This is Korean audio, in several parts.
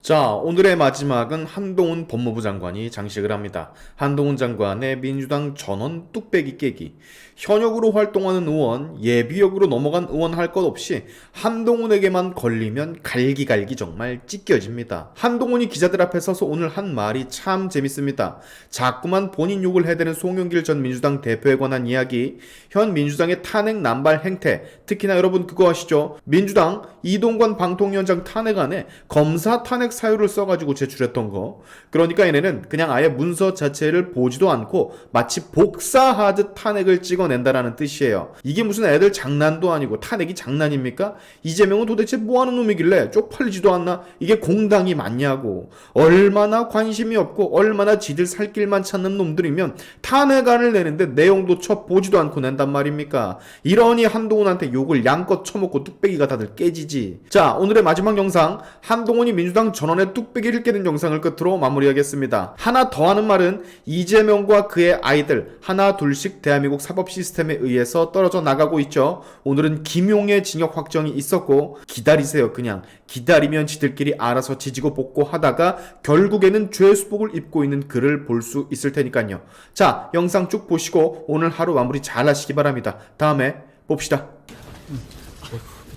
자, 오늘의 마지막은 한동훈 법무부 장관이 장식을 합니다. 한동훈 장관의 민주당 전원 뚝배기 깨기. 현역으로 활동하는 의원, 예비역으로 넘어간 의원 할 것 없이 한동훈에게만 걸리면 갈기갈기 정말 찢겨집니다. 한동훈이 기자들 앞에 서서 오늘 한 말이 참 재밌습니다. 자꾸만 본인 욕을 해대는 송영길 전 민주당 대표에 관한 이야기, 현 민주당의 탄핵 남발 행태, 특히나 여러분 그거 아시죠? 민주당 이동관 방통위원장 탄핵안에 검사 탄핵 사유를 써가지고 제출했던 거. 그러니까 얘네는 그냥 아예 문서 자체를 보지도 않고 마치 복사하듯 탄핵을 찍어낸다라는 뜻이에요. 이게 무슨 애들 장난도 아니고 탄핵이 장난입니까? 이재명은 도대체 뭐하는 놈이길래 쪽팔리지도 않나? 이게 공당이 맞냐고. 얼마나 관심이 없고 얼마나 지들 살 길만 찾는 놈들이면 탄핵안을 내는데 내용도 쳐보지도 않고 낸단 말입니까? 이러니 한동훈한테 욕을 양껏 쳐먹고 뚝배기가 다들 깨지지. 자, 오늘의 마지막 영상, 한동훈이 민주당 전원의 뚝배기를 깨는 영상을 끝으로 마무리하겠습니다. 하나 더 하는 말은 이재명과 그의 아이들 하나 둘씩 대한민국 사법 시스템에 의해서 떨어져 나가고 있죠. 오늘은 김용의 징역 확정이 있었고 기다리세요. 그냥 기다리면 지들끼리 알아서 지지고 볶고 하다가 결국에는 죄수복을 입고 있는 그를 볼 수 있을 테니까요. 자, 영상 쭉 보시고 오늘 하루 마무리 잘 하시기 바랍니다. 다음에 봅시다.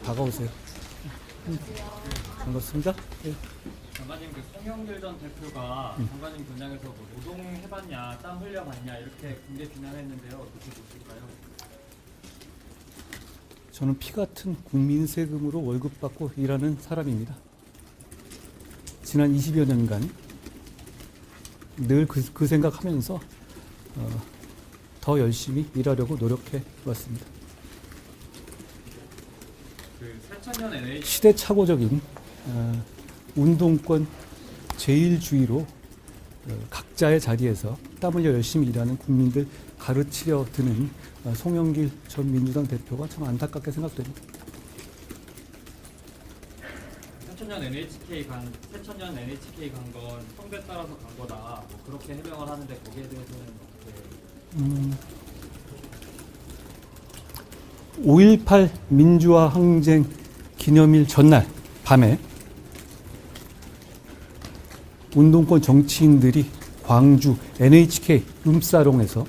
다가오세요. 반갑습니다. 네. 장관님, 그 송영길 전 대표가 장관님 분장에서 뭐 노동해봤냐, 땀 흘려봤냐 이렇게 공개 비난했는데요. 어떻게 보실까요? 저는 피 같은 국민 세금으로 월급 받고 일하는 사람입니다. 지난 20여 년간 늘 그 생각하면서 더 열심히 일하려고 노력해 왔습니다. 그 새천년 NH 시대착오적인 운동권 제일주의로 각자의 자리에서 땀 흘려 열심히 일하는 국민들 가르치려 드는 송영길 전 민주당 대표가 참 안타깝게 생각됩니다. 새천년 NHK 간 건 성배 따라서 간 거다. 뭐 그렇게 해명을 하는데 거기에 대해서는 어떻게? 5.18 민주화 항쟁 기념일 전날 밤에 운동권 정치인들이 광주 NHK 룸사롱에서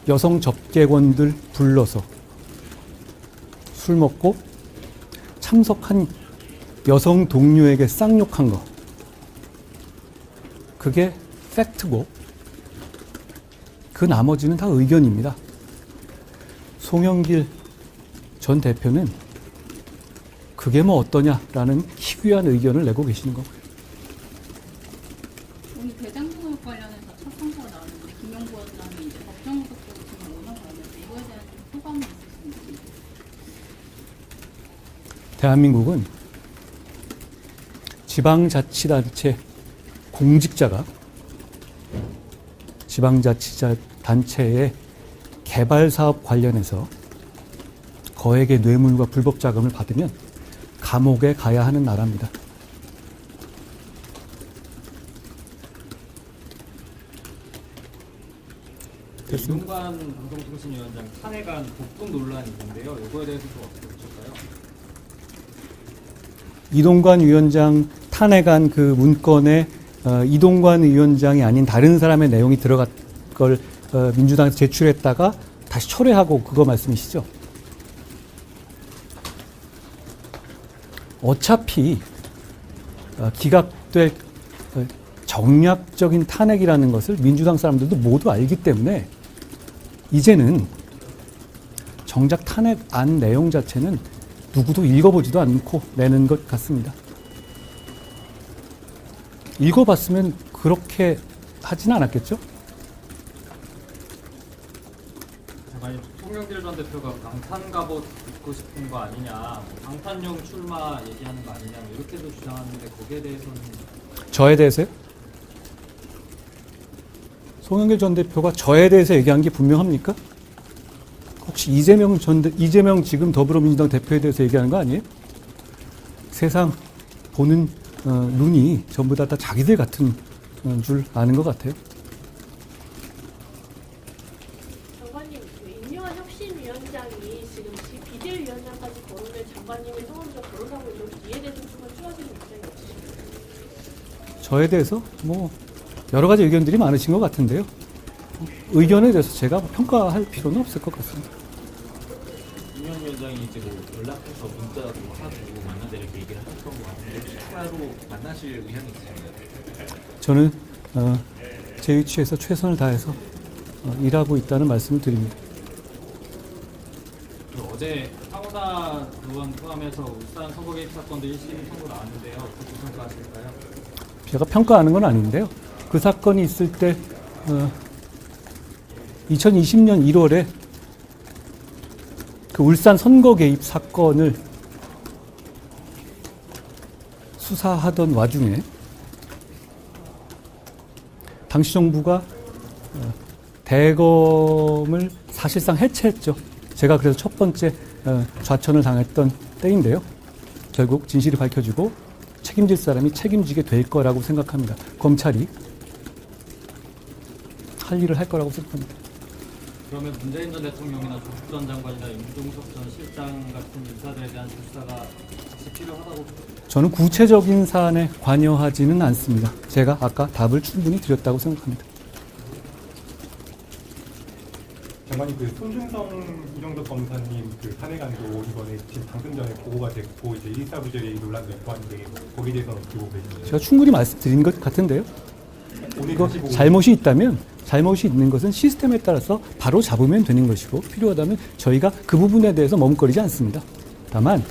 여성 접객원들 불러서 술 먹고 참석한 여성 동료에게 쌍욕한 거, 그게 팩트고 그 나머지는 다 의견입니다. 송영길 전 대표는 그게 뭐 어떠냐라는 희귀한 의견을 내고 계시는 거고요. 오늘 대장동을 관련해서 첫 선고가 나왔는데 김용구 원장이 이제 법정 구속으로 지금 오는 거였는데 이거에 대한 소감이 있으신지. 대한민국은 지방자치단체 공직자가 지방자치단체의 개발사업 관련해서 거액의 뇌물과 불법 자금을 받으면 감옥에 가야 하는 나라입니다. 이동관 방송통신위원장 탄핵안 복붙 논란이 있는데요. 이거에 대해서도 어떻게 보실까요? 이동관 위원장 탄핵안 그 문건에 이동관 위원장이 아닌 다른 사람의 내용이 들어갈 걸 민주당에서 제출했다가 다시 철회하고 그거 말씀이시죠? 어차피 기각될 정략적인 탄핵이라는 것을 민주당 사람들도 모두 알기 때문에 이제는 정작 탄핵안 내용 자체는 누구도 읽어보지도 않고 내는 것 같습니다. 읽어봤으면 그렇게 하진 않았겠죠? 장관님, 송영길 전 대표가 방탄 갑옷 입고 싶은 거 아니냐, 뭐 방탄용 출마 얘기하는 거 아니냐, 뭐 이렇게도 주장하는데 거기에 대해서는 저에 대해서요? 송영길 전 대표가 저에 대해서 얘기한 게 분명합니까? 혹시 이재명 지금 더불어민주당 대표에 대해서 얘기하는 거 아니에요? 세상 보는 눈이 전부 다 자기들 같은 줄 아는 것 같아요. 장관님, 임요한 혁신위원장이 지금 비대위원장까지 거론된 장관님의 성함과 거론하고 있는 이에 대해서 정말 추가적인 입장이 없으신가요? 저에 대해서 뭐 여러 가지 의견들이 많으신 것 같은데요. 의견에 대해서 제가 평가할 필요는 없을 것 같습니다. 김영 위원장이 이제 뭐 연락해서 문자도 하고 만나자 이렇게 얘기를 하셨던 것 같은데 혹시 추가로 만나실 의향이 있으신가요? 저는 제 위치에서 최선을 다해서 일하고 있다는 말씀을 드립니다. 그리고 어제 황우다 의원 포함해서 울산 선거 개입 사건도 1심 선고 나왔는데요. 어떻게 평가하실까요? 제가 평가하는 건 아닌데요. 그 사건이 있을 때 2020년 1월에 그 울산 선거 개입 사건을 수사하던 와중에 당시 정부가 대검을 사실상 해체했죠. 제가 그래서 첫 번째 좌천을 당했던 때인데요. 결국 진실이 밝혀지고 책임질 사람이 책임지게 될 거라고 생각합니다. 검찰이 할 일을 할 거라고 생각합니다. 그러면 문재인 전 대통령이나 조국 전 장관이나 임종석 전 실장 같은 인사들에 대한 조사가 다시 필요하다고 저는 구체적인 사안에 관여하지는 않습니다. 제가 아까 답을 충분히 드렸다고 생각합니다. 장관님 그 손준성 이정도 검사님 그 탄핵안도 이번에 지금 방금 전에 보고가 됐고 이제 일사부재리 논란도 있고 한데 거기에 대해서는 어떻게 보고 계신가요? 제가 충분히 말씀드린 것 같은데요. 오늘 이거 다시 보고 잘못이 있다면 잘못이 있는 것은 시스템에 따라서 바로 잡으면 되는 것이고 필요하다면 저희가 그 부분에 대해서 머뭇거리지 않습니다. 다만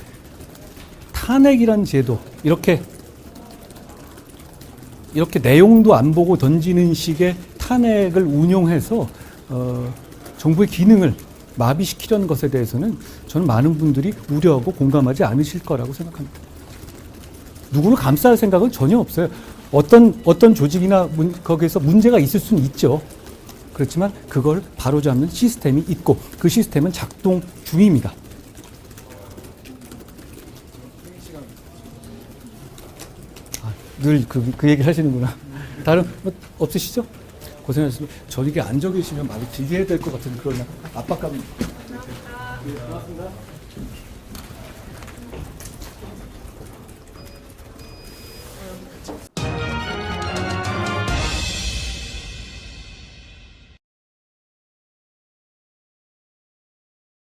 탄핵이란 제도 이렇게 내용도 안 보고 던지는 식의 탄핵을 운용해서 정부의 기능을 마비시키려는 것에 대해서는 저는 많은 분들이 우려하고 공감하지 않으실 거라고 생각합니다. 누구를 감쌀 생각은 전혀 없어요. 어떤 조직이나 거기에서 문제가 있을 수는 있죠. 그렇지만 그걸 바로잡는 시스템이 있고 그 시스템은 작동 중입니다. 늘 그 얘기를 하시는구나. 다른 뭐 없으시죠? 고생하셨습니다. 저 이게 앉아 계시면 말이 길게 해야 될 것 같은 그런 압박감이. 고맙습니다.